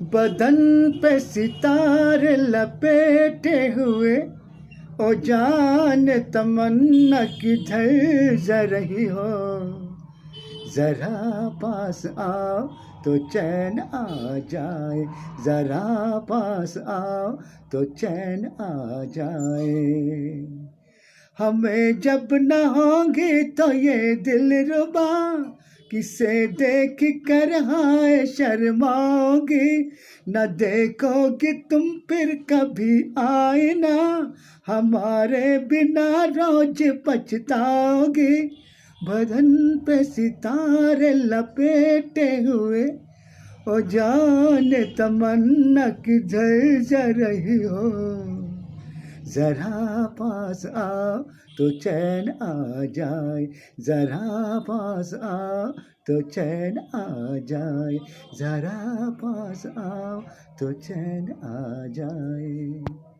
बदन पे सितारे लपेटे हुए, ओ जान तमन्ना किधर जा रही हो। जरा पास आओ तो चैन आ जाए, जरा पास आओ तो चैन आ जाए। हमें जब न होंगे तो ये दिलरुबा, किसे देख कर हाय शर्माओगी। न देखोगी तुम फिर कभी आईना, हमारे बिना रोज पछताओगी। बदन पे सितारे लपेटे हुए, ओ जान तमन्ना किधर जा रही हो। जरा पास आओ तो चैन आ जाए, जरा पास आओ तो चैन आ जाए, जरा पास आओ तो चैन आ जाए।